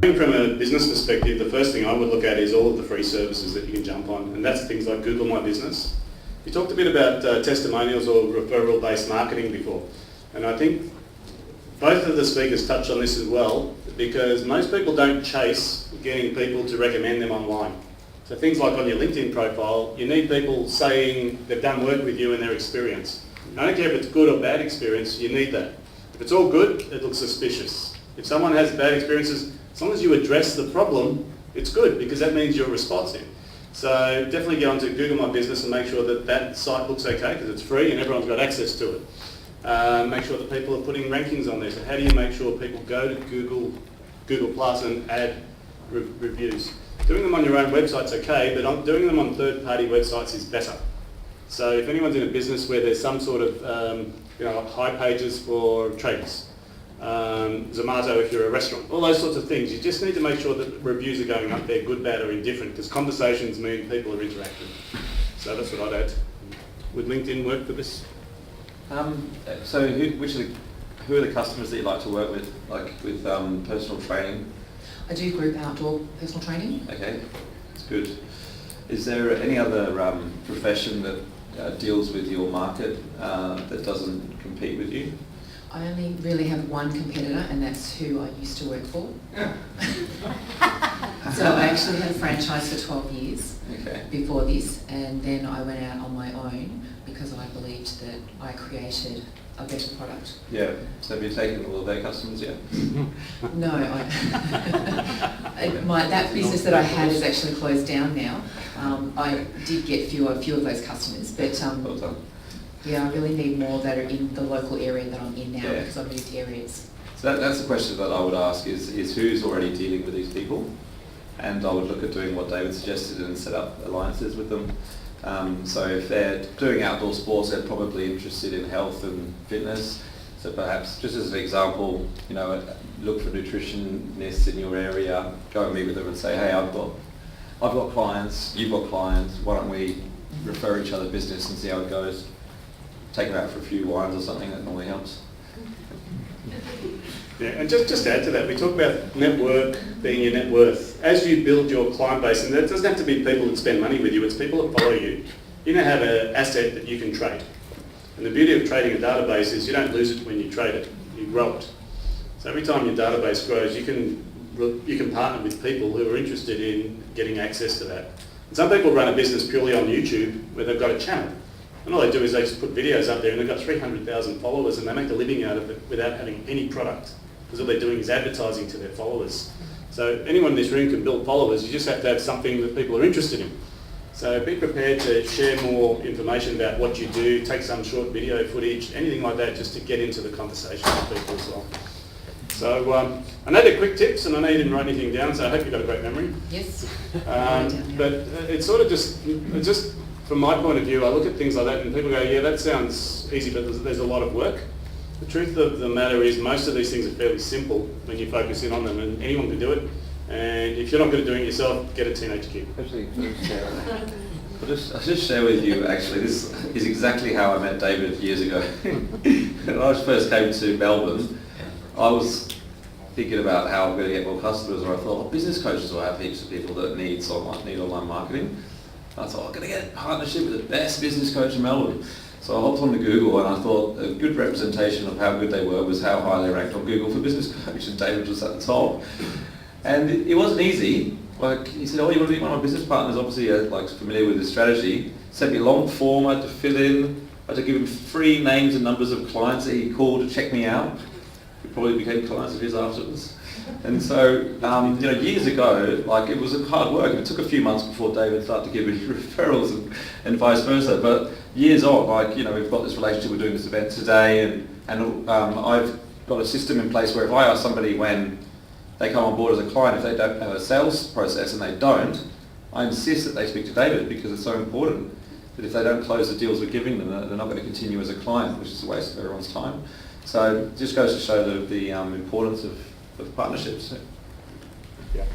From a business perspective, the first thing I would look at is all of the free services that you can jump on, and that's things like Google My Business. You talked a bit about testimonials or referral-based marketing before, and I think both of the speakers touched on this as well, because most people don't chase getting people to recommend them online. So things like on your LinkedIn profile, you need people saying they've done work with you and their experience. I don't care if it's good or bad experience, you need that. If it's all good, it looks suspicious. If someone has bad experiences, as long as you address the problem, it's good, because that means you're responsive. So definitely get onto Google My Business and make sure that that site looks okay, because it's free and everyone's got access to it. Make sure that people are putting rankings on there. So how do you make sure people go to Google Plus and add reviews? Doing them on your own website's okay, but doing them on third-party websites is better. So if anyone's in a business where there's some sort of high pages for traders, Zomato if you're a restaurant, all those sorts of things, you just need to make sure that reviews are going up there, good, bad or indifferent, because conversations mean people are interacting. So that's what I'd add. Would LinkedIn work for this? So who are the customers that you like to work with, like with personal training? I do group outdoor personal training. Okay, that's good. Is there any other profession that deals with your market that doesn't compete with you? I only really have one competitor, and that's who I used to work for. So I actually had a franchise for 12 years before this, and then I went out on my own because I believed that I created a better product. Yeah, so have you taken all of their customers yet? No, that business that I had is actually closed down now. I did get a few of those customers, but Well done. yeah, I really need more that are in the local area that I'm in now, because I've moved areas. So that's the question that I would ask is who's already dealing with these people? And I would look at doing what David suggested and set up alliances with them. So if they're doing outdoor sports, they're probably interested in health and fitness. So perhaps, just as an example, look for nutritionists in your area, go and meet with them and say, hey, I've got clients, you've got clients, why don't we refer each other business and see how it goes? Take them out for a few wines or something, that normally helps. Yeah, and just to add to that, we talk about network being your net worth. As you build your client base, and that doesn't have to be people that spend money with you, it's people that follow you. You now have an asset that you can trade. And the beauty of trading a database is you don't lose it when you trade it, you grow it. So every time your database grows, you can partner with people who are interested in getting access to that. And some people run a business purely on YouTube where they've got a channel. And all they do is they just put videos up there and they've got 300,000 followers and they make a living out of it without having any product. Because all they're doing is advertising to their followers. So anyone in this room can build followers, you just have to have something that people are interested in. So be prepared to share more information about what you do, take some short video footage, anything like that, just to get into the conversation with people as well. So I know they're quick tips and I know you didn't write anything down, so I hope you've got a great memory. Yes. But it's sort of just from my point of view, I look at things like that and people go, yeah, that sounds easy, but there's a lot of work. The truth of the matter is most of these things are fairly simple when you focus in on them, and anyone can do it. And if you're not good at doing it yourself, get a teenage kid. Actually, I'll just share with you, actually, this is exactly how I met David years ago. When I first came to Melbourne, I was thinking about how I'm going to get more customers, or I thought, business coaches will have heaps of people that need online marketing. I thought, I'm going to get a partnership with the best business coach in Melbourne. So I hopped onto Google and I thought a good representation of how good they were was how high they ranked on Google for business coach, and David was at the top. And it wasn't easy. Like, he said, oh, you want to be one of my business partners, obviously familiar with the strategy. Sent me a long form I had to fill in. I had to give him 3 names and numbers of clients that he called to check me out. We probably became clients of his afterwards. And so, years ago, it was a hard work. It took a few months before David started to give me referrals and vice versa. But years on, we've got this relationship, we're doing this event today, and I've got a system in place where if I ask somebody when they come on board as a client, if they don't have a sales process, and they don't, I insist that they speak to David, because it's so important that if they don't close the deals we're giving them, they're not going to continue as a client, which is a waste of everyone's time. So it just goes to show the importance of partnerships. Yeah.